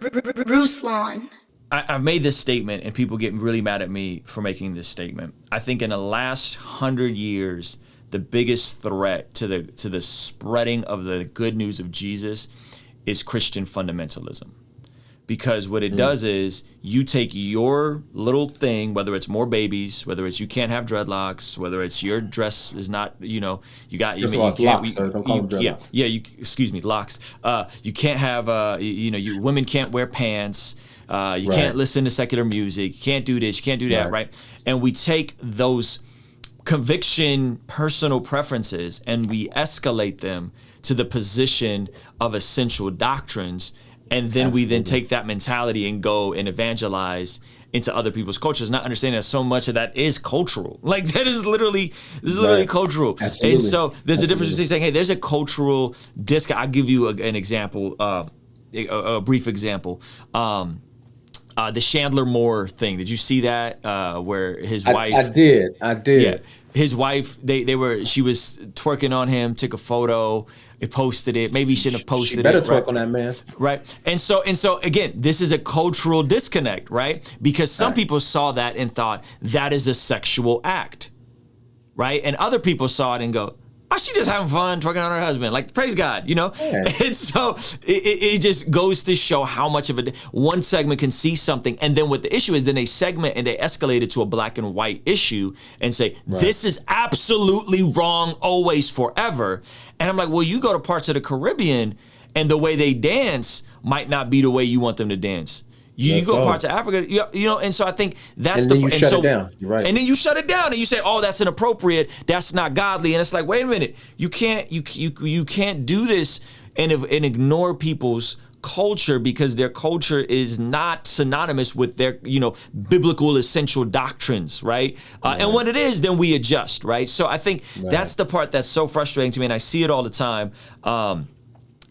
Ruslan. I've made this statement and people get really mad at me for making this statement. I think in the last 100 years, the biggest threat to the spreading of the good news of Jesus is Christian fundamentalism. Because what it does is you take your little thing, whether it's more babies, whether it's you can't have dreadlocks, whether it's your dress is not, you got you, you can't, locks, don't call them dreadlocks. Excuse me, locks. You can't have women can't wear pants. You can't listen to secular music. You can't do this. You can't do that. Right. And we take those conviction, personal preferences, and we escalate them to the position of essential doctrines. And then we then take that mentality and go and evangelize into other people's cultures, not understanding that so much of that is cultural. Like that is literally, cultural. Absolutely. And so there's a difference between saying, hey, there's a cultural disconnect. I'll give you an example, a brief example. The Chandler Moore thing. Did you see that? Where his wife? I did. Yeah, his wife. She was twerking on him. Took a photo. It posted it. Maybe he shouldn't have posted it. She better twerk on that man. Right. And so again, this is a cultural disconnect, right? Because some people saw that and thought that is a sexual act, right? And other people saw it and go, oh, she just having fun twerking on her husband. Like, praise God, Yeah. And so it just goes to show how much of one segment can see something. And then what the issue is, then they segment and they escalate it to a black and white issue and say, this is absolutely wrong, always, forever. And I'm like, well, you go to parts of the Caribbean and the way they dance might not be the way you want them to dance. You go parts of Africa, and so I think that's and then you shut it down. You're right. And then you shut it down and you say, oh, that's inappropriate. That's not godly. And it's like, wait a minute, you can't do this and ignore people's culture because their culture is not synonymous with their, biblical essential doctrines, right? And when it is, then we adjust, right? So I think that's the part that's so frustrating to me, and I see it all the time.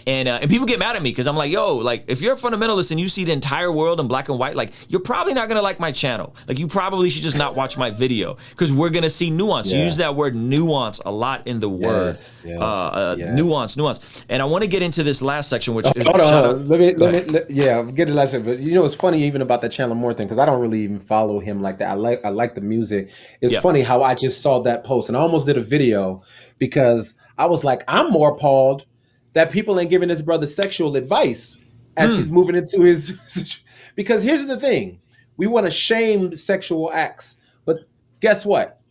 And people get mad at me because I'm like, yo, like if you're a fundamentalist and you see the entire world in black and white, like you're probably not gonna like my channel. Like you probably should just not watch my video because we're gonna see nuance. You use that word nuance a lot in the word. Nuance. And I want to get into this last section, which hold on. Let me get the last section. But it's funny even about the Chandler Moore thing because I don't really even follow him like that. I like the music. It's funny how I just saw that post and I almost did a video because I was like, I'm more appalled that people ain't giving this brother sexual advice as he's moving into his, because here's the thing, we want to shame sexual acts, but guess what?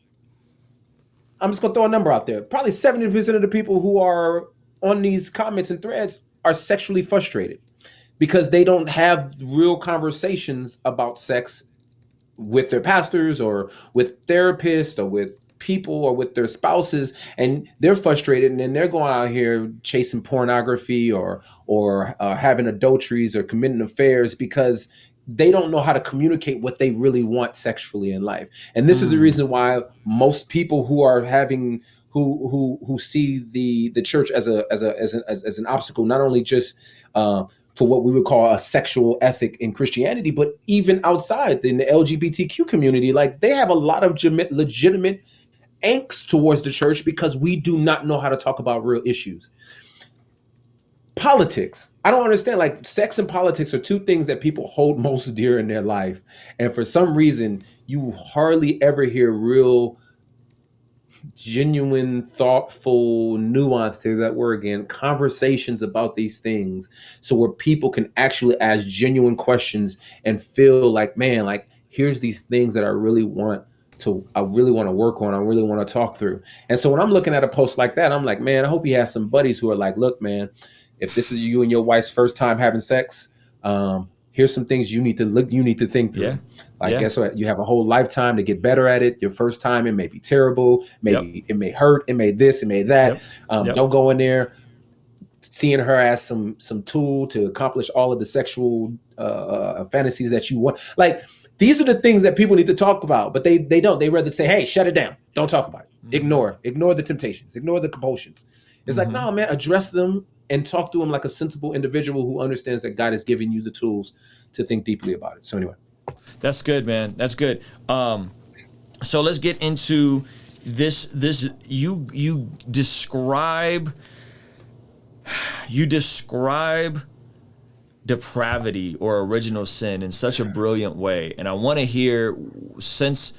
I'm just gonna throw a number out there. Probably 70% of the people who are on these comments and threads are sexually frustrated because they don't have real conversations about sex with their pastors or with therapists or with people or with their spouses, and they're frustrated and then they're going out here chasing pornography or having adulteries or committing affairs because they don't know how to communicate what they really want sexually in life. And this is the reason why most people who are having who see the church as an obstacle, not only just for what we would call a sexual ethic in Christianity, but even outside in the LGBTQ community, like they have a lot of legitimate angst towards the church because we do not know how to talk about real issues. Politics. I don't understand. Like sex and politics are two things that people hold most dear in their life. And for some reason, you hardly ever hear real, genuine, thoughtful, nuanced, there's that word again, conversations about these things. So where people can actually ask genuine questions and feel like, man, like here's these things that I really want to work on, I really want to talk through. And so when I'm looking at a post like that, I'm like, man, I hope he has some buddies who are like, look, man, if this is you and your wife's first time having sex, here's some things you need to think through. Guess what? You have a whole lifetime to get better at it. Your first time, it may be terrible. Maybe it may hurt. It may this, it may that. Don't go in there seeing her as some tool to accomplish all of the sexual fantasies that you want. Like, these are the things that people need to talk about, but they don't. They rather say, hey, shut it down. Don't talk about it. Ignore the temptations. Ignore the compulsions. It's like, no, man, address them and talk to them like a sensible individual who understands that God has given you the tools to think deeply about it. So anyway. That's good, man. That's good. So let's get into this. You describe depravity or original sin in such a brilliant way. And I want to hear, since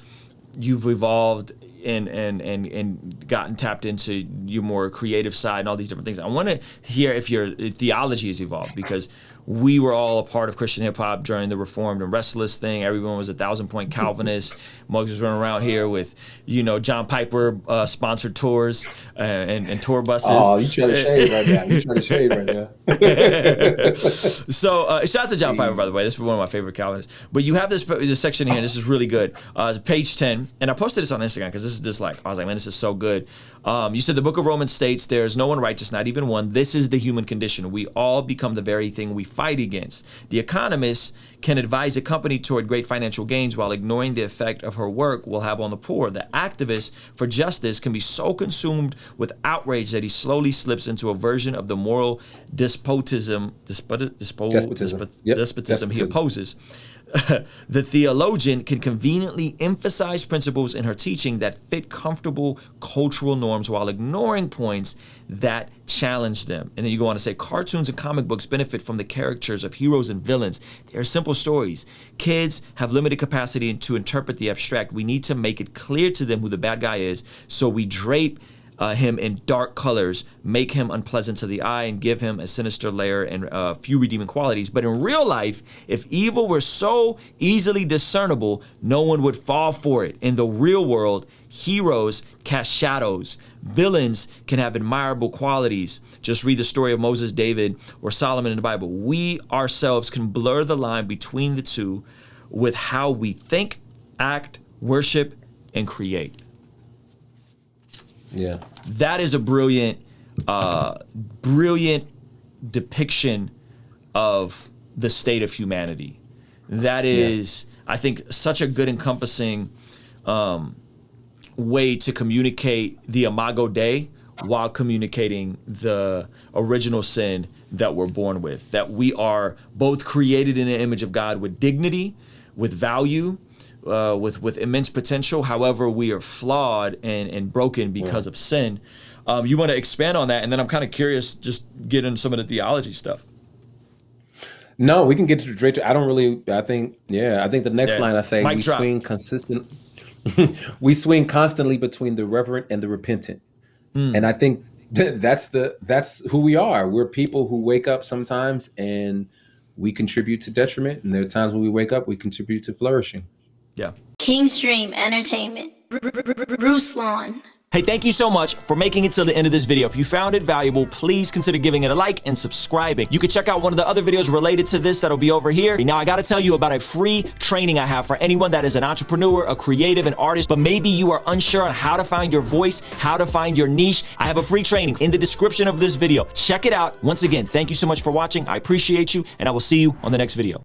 you've evolved and gotten tapped into your more creative side and all these different things, I want to hear if your theology has evolved, because we were all a part of Christian hip hop during the Reformed and Restless thing. Everyone was a 1,000-point Calvinist. Muggs was running around here with, John Piper sponsored tours and tour buses. Oh, you trying to shade right now. You trying to shade right now. So shout out to John Piper, by the way. This is one of my favorite Calvinists. But you have this section here, and this is really good. It's page 10, and I posted this on Instagram because this is just like, I was like, man, this is so good. You said the book of Romans states, there is no one righteous, not even one. This is the human condition. We all become the very thing we fight against. The economist can advise a company toward great financial gains while ignoring the effect of her work will have on the poor. The activist for justice can be so consumed with outrage that he slowly slips into a version of the moral despotism he opposes. The theologian can conveniently emphasize principles in her teaching that fit comfortable cultural norms while ignoring points that challenge them. And then you go on to say, cartoons and comic books benefit from the characters of heroes and villains. They are simple stories. Kids have limited capacity to interpret the abstract. We need to make it clear to them who the bad guy is, so we drape him in dark colors, make him unpleasant to the eye, and give him a sinister layer and few redeeming qualities. But in real life, if evil were so easily discernible, no one would fall for it. In the real world, heroes cast shadows. Villains can have admirable qualities. Just read the story of Moses, David, or Solomon in the Bible. We ourselves can blur the line between the two with how we think, act, worship, and create. Yeah, that is a brilliant depiction of the state of humanity. That is, I think, such a good encompassing way to communicate the Imago Dei while communicating the original sin that we're born with. That we are both created in the image of God with dignity, with value, with immense potential. However, we are flawed and broken because of sin. You want to expand on that, and then I'm kind of curious, just get into some of the theology stuff. No, we can get to straight to. I think the next line I say, Mic drop. We swing constantly between the reverent and the repentant, and I think that's who we are. We're people who wake up sometimes and we contribute to detriment, and there are times when we wake up, we contribute to flourishing. Yeah. Kingstream Entertainment. Ruslan. Hey, thank you so much for making it to the end of this video. If you found it valuable, please consider giving it a like and subscribing. You can check out one of the other videos related to this that'll be over here. Now, I gotta tell you about a free training I have for anyone that is an entrepreneur, a creative, an artist, but maybe you are unsure on how to find your voice, how to find your niche. I have a free training in the description of this video. Check it out. Once again, thank you so much for watching. I appreciate you, and I will see you on the next video.